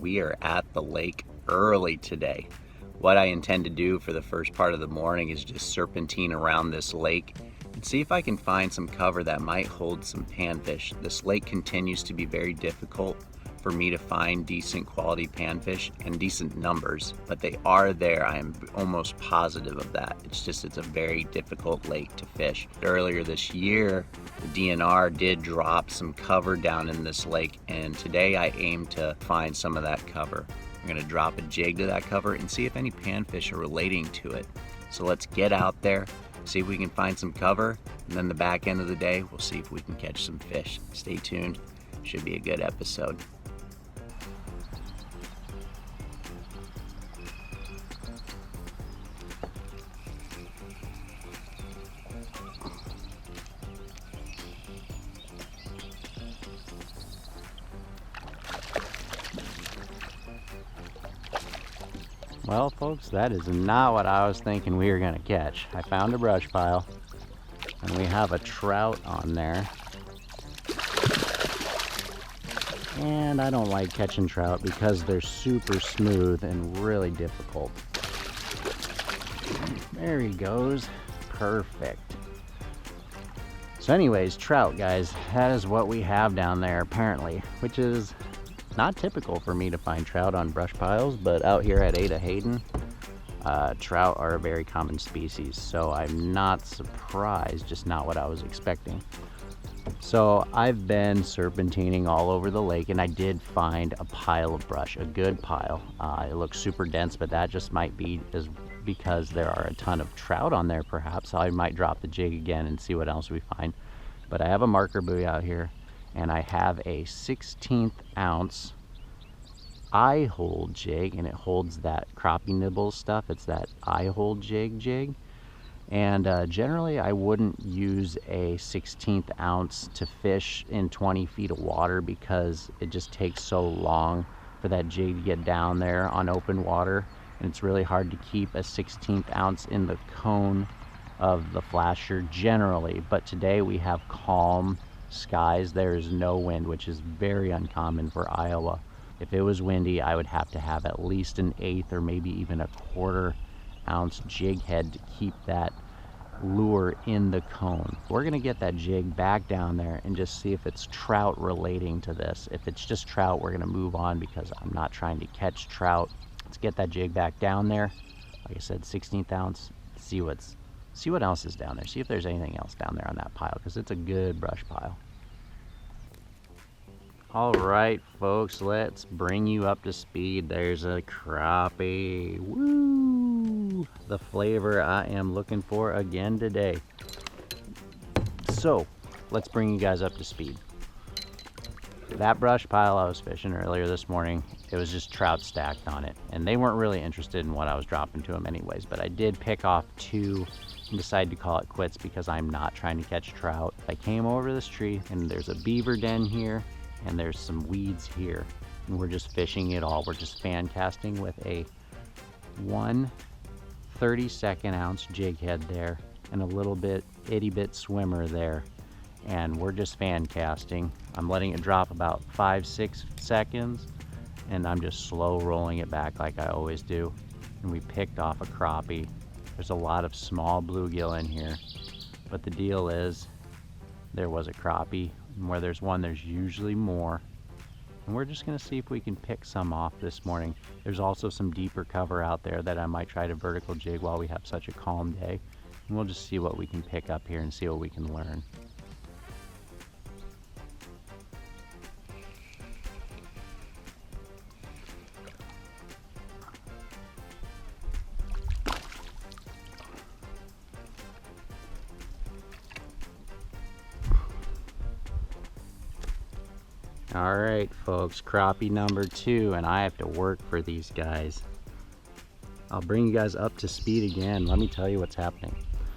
we are at the lake early today. What I intend to do for the first part of the morning is just serpentine around this lake and see if I can find some cover that might hold some panfish. This lake continues to be very difficult for me to find decent quality panfish and decent numbers, but they are there. I am almost positive of that. It's a very difficult lake to fish. Earlier this year, the DNR did drop some cover down in this lake, and today I aim to find some of that cover. I'm gonna drop a jig to that cover and see if any panfish are relating to it. So let's get out there, see if we can find some cover, and then the back end of the day, we'll see if we can catch some fish. Stay tuned, should be a good episode. Well, folks, that is not what I was thinking we were gonna catch. I found a brush pile, and we have a trout on there. And I don't like catching trout because they're super smooth and really difficult. There he goes. Perfect. So anyways, trout, guys, that is what we have down there apparently, which is not typical for me to find trout on brush piles, but out here at Ada Hayden, trout are a very common species, so I'm not surprised, just not what I was expecting. So I've been serpentining all over the lake, and I did find a pile of brush, a good pile. It looks super dense, but that just might be because there are a ton of trout on there perhaps. I might drop the jig again and see what else we find. But I have a marker buoy out here, and I have a 1/16 ounce eye hole jig, and it holds that crappie nibble stuff. It's that eye hole jig. And generally I wouldn't use a 1/16 ounce to fish in 20 feet of water because it just takes so long for that jig to get down there on open water, and it's really hard to keep a 1/16 ounce in the cone of the flasher generally. But today we have calm skies. There is no wind, which is very uncommon for Iowa. If it was windy, I would have to have at least an 1/8 or maybe even a 1/4 ounce jig head to keep that lure in the cone. We're gonna get that jig back down there and just see if it's trout relating to this. If it's just trout, we're gonna move on because I'm not trying to catch trout. Let's get that jig back down there. Like I said, 1/16 ounce. See what else is down there. See if there's anything else down there on that pile, because it's a good brush pile. All right, folks, let's bring you up to speed. There's a crappie. Woo! The flavor I am looking for again today. So let's bring you guys up to speed. That brush pile I was fishing earlier this morning, it was just trout stacked on it, and they weren't really interested in what I was dropping to them anyways, but I did pick off 2 and decided to call it quits because I'm not trying to catch trout. I came over this tree, and there's a beaver den here, and there's some weeds here, and we're just fishing it all. We're just fan casting with a 1 32nd ounce jig head there and a little bit itty bit SwimR there, and we're just fan casting. I'm letting it drop about 5-6 seconds, and I'm just slow rolling it back like I always do. And we picked off a crappie. There's a lot of small bluegill in here, but the deal is there was a crappie, and where there's one, there's usually more. And we're just gonna see if we can pick some off this morning. There's also some deeper cover out there that I might try to vertical jig while we have such a calm day. And we'll just see what we can pick up here and see what we can learn. All right, folks, crappie number 2, and I have to work for these guys. I'll bring you guys up to speed again. Let me tell you what's happening.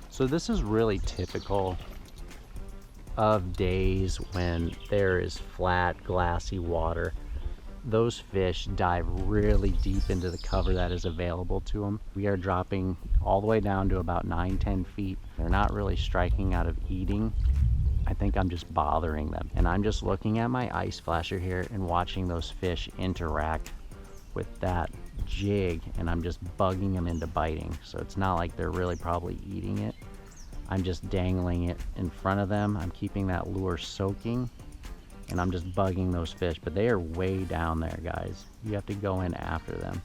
So this is really typical of days when there is flat, glassy water. Those fish dive really deep into the cover that is available to them. We are dropping all the way down to about 9-10 feet. They're not really striking out of eating. I think I'm just bothering them. And I'm just looking at my ice flasher here and watching those fish interact with that jig, and I'm just bugging them into biting. So it's not like they're really probably eating it. I'm just dangling it in front of them. I'm keeping that lure soaking, and I'm just bugging those fish. But they are way down there, guys. You have to go in after them.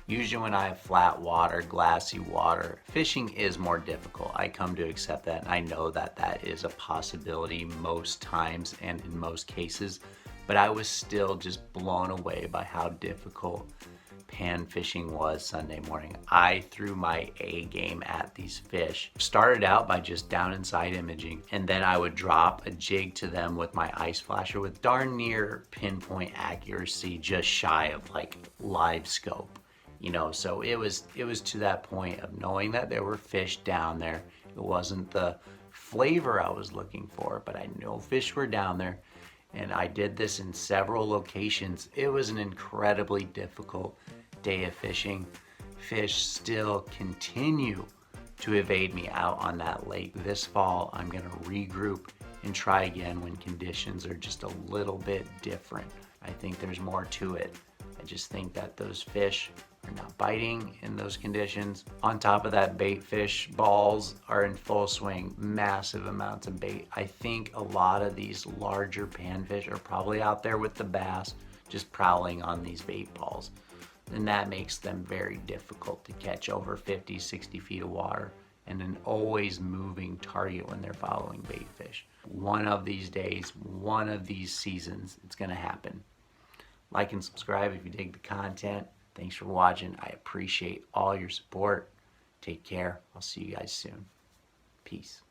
Usually when I have flat water, glassy water, fishing is more difficult. I come to accept that. I know that that is a possibility most times and in most cases, but I was still just blown away by how difficult pan fishing was Sunday morning. I threw my A game at these fish. Started out by just down inside imaging, and then I would drop a jig to them with my ice flasher with darn near pinpoint accuracy, just shy of like live scope. You know, so it was to that point of knowing that there were fish down there. It wasn't the flavor I was looking for, but I know fish were down there. And I did this in several locations. It was an incredibly difficult day of fishing. Fish still continue to evade me out on that lake. This fall, I'm gonna regroup and try again when conditions are just a little bit different. I think there's more to it. I just think that those fish are not biting in those conditions. On top of that, bait fish balls are in full swing, massive amounts of bait. I think a lot of these larger panfish are probably out there with the bass, just prowling on these bait balls. And that makes them very difficult to catch over 50, 60 feet of water and an always moving target when they're following bait fish. One of these days, one of these seasons, it's gonna happen. Like and subscribe if you dig the content. Thanks for watching. I appreciate all your support. Take care. I'll see you guys soon. Peace.